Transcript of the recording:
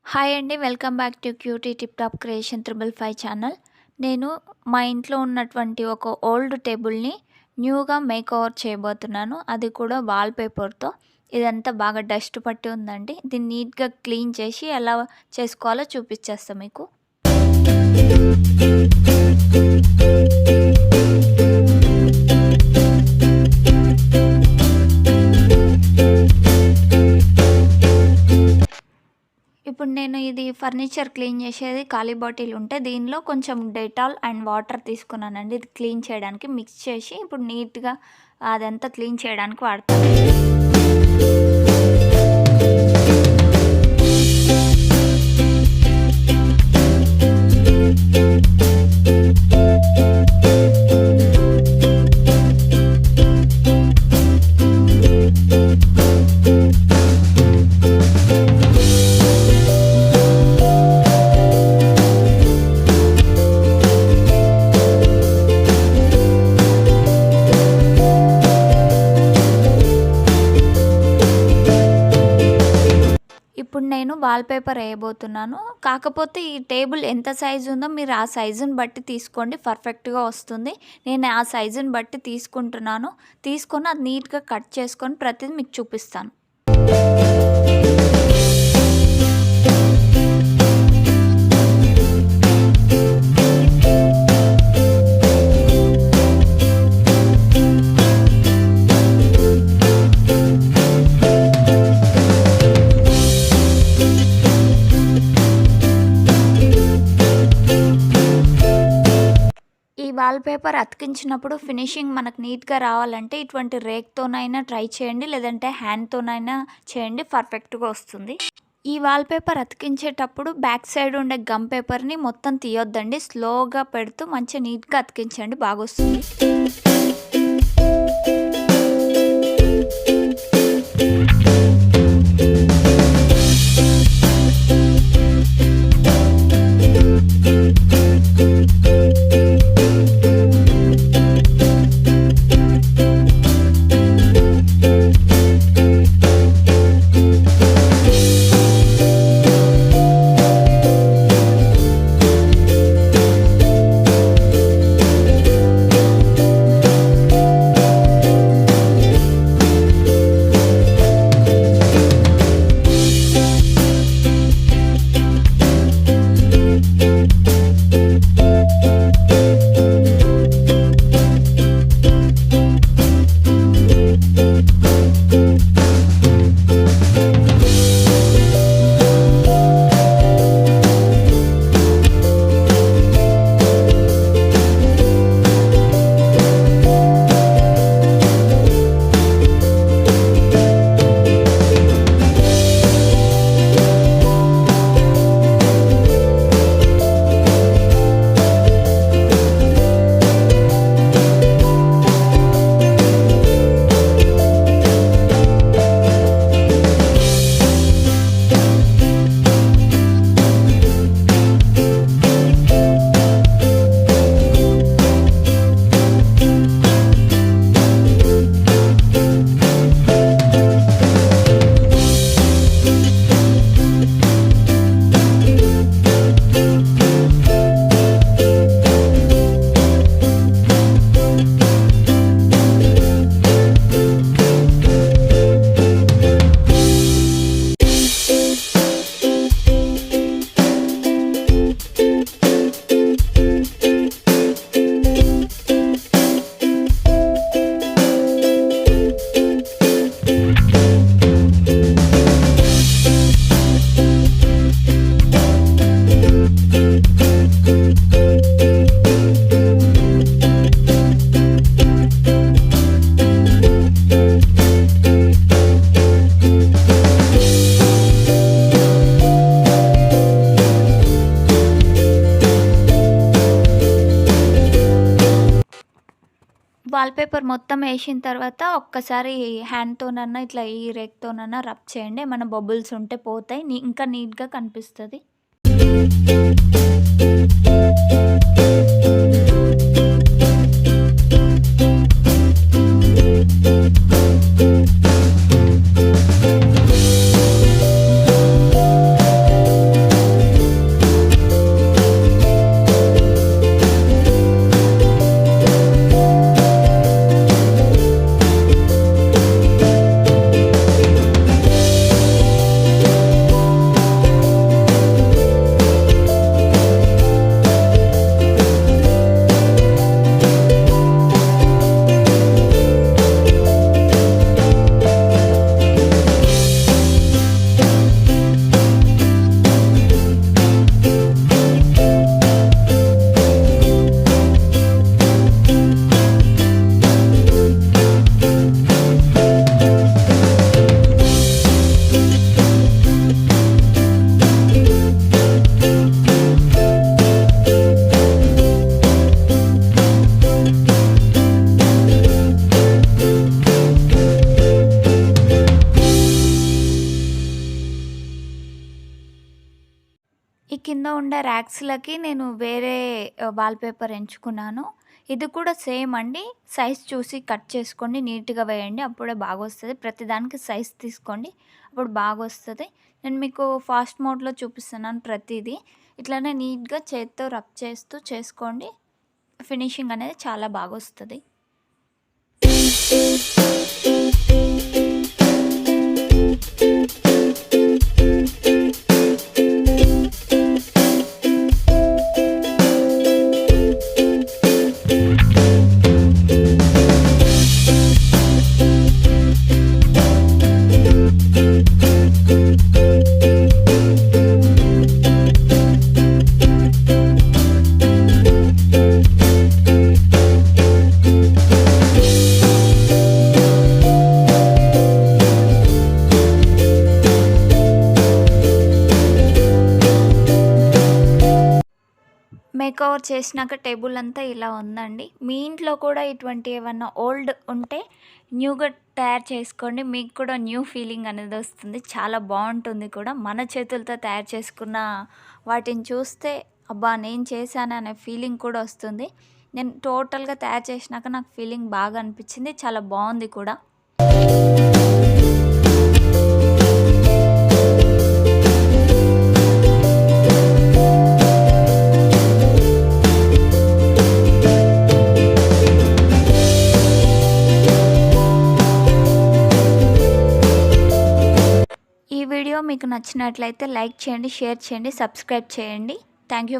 Hi అండి. Welcome back to cutie tip top creation 555 channel. నేను మా ఇంట్లో ఉన్నటువంటి ఒక ఓల్డ్ టేబుల్‌ని న్యూగా మేకోవర్ చేయబోతున్నాను. అది కూడా వాల్ పేపర్‌తో. ఇదంతా బాగా డస్ట్ పట్టి ఉందండి. దీన్ని నీట్‌గా క్లీన్ చేసి ఎలా చేసుకోవాలో చూపిచ్చేస్తా మీకు. ఇప్పుడు నేను ఇది ఫర్నిచర్ క్లీన్ చేసేది ఖాళీ బాటిల్ ఉంటే దీనిలో కొంచెం డెటాల్ అండ్ వాటర్ తీసుకున్నానండి. ఇది క్లీన్ చేయడానికి మిక్స్ చేసి ఇప్పుడు నీట్‌గా అదంతా క్లీన్ చేయడానికి వాడతాను. ఇప్పుడు నేను వాల్ పేపర్ వేయబోతున్నాను. కాకపోతే ఈ టేబుల్ ఎంత సైజు ఉందో మీరు ఆ సైజుని బట్టి తీసుకోండి, పర్ఫెక్ట్‌గా వస్తుంది. నేను ఆ సైజుని బట్టి తీసుకుంటున్నాను. తీసుకొని అది నీట్‌గా కట్ చేసుకొని ప్రతిదీ మీకు చూపిస్తాను. వాల్ పేపర్ అతికించినప్పుడు ఫినిషింగ్ మనకు నీట్‌గా రావాలంటే ఇటువంటి రేక్‌తోనైనా ట్రై చేయండి, లేదంటే హ్యాండ్‌తోనైనా చేయండి, పర్ఫెక్ట్‌గా వస్తుంది. ఈ వాల్ పేపర్ అతికించేటప్పుడు బ్యాక్ సైడ్ ఉండే గమ్ పేపర్‌ని మొత్తం తీయొద్దండి. స్లోగా పెడుతూ మంచిగా నీట్‌గా అతికించండి, బాగొస్తుంది. వాల్ పేపర్ మొత్తం వేసిన తర్వాత ఒక్కసారి హ్యాండ్‌తోనన్నా ఇట్లా ఈ రేక్‌తోనన్నా రబ్ చేయండి. ఏమన్నా బబుల్స్ ఉంటే పోతాయి. ఇంకా నీట్‌గా కనిపిస్తది. ఈ కింద ఉండే ర్యాక్స్‌లకి నేను వేరే వాల్‌పేపర్ ఎంచుకున్నాను. ఇది కూడా సేమ్ అండి. సైజ్ చూసి కట్ చేసుకోండి. నీట్‌గా వేయండి. అప్పుడే బాగొస్తది. ప్రతిదానికి సైజ్ తీసుకోండి. అప్పుడు బాగొస్తది. నేను మీకు ఫాస్ట్ మోడ్‌లో చూపిస్తున్నాను ప్రతీదీ. ఇట్లనే నీట్‌గా చేత్తో రబ్ చేస్తూ చేసుకోండి. ఫినిషింగ్ అనేది చాలా బాగొస్తది. మేకోవర్ చేసినాక టేబుల్ అంతా ఇలా ఉందండి. మీ ఇంట్లో కూడా ఇటువంటి ఏమన్నా ఓల్డ్ ఉంటే న్యూగా తయారు చేసుకోండి. మీకు కూడా న్యూ ఫీలింగ్ అనేది వస్తుంది. చాలా బాగుంటుంది కూడా. మన చేతులతో తయారు చేసుకున్న వాటిని చూస్తే అబ్బా నేను చేశాను అనే ఫీలింగ్ కూడా వస్తుంది. నేను టోటల్గా తయారు చేసినాక నాకు ఫీలింగ్ బాగా అనిపించింది. చాలా బాగుంది కూడా. ఈ వీడియో మీకు నచ్చినట్లయితే లైక్ చేయండి, షేర్ చేయండి, సబ్స్క్రైబ్ చేయండి. Thank you.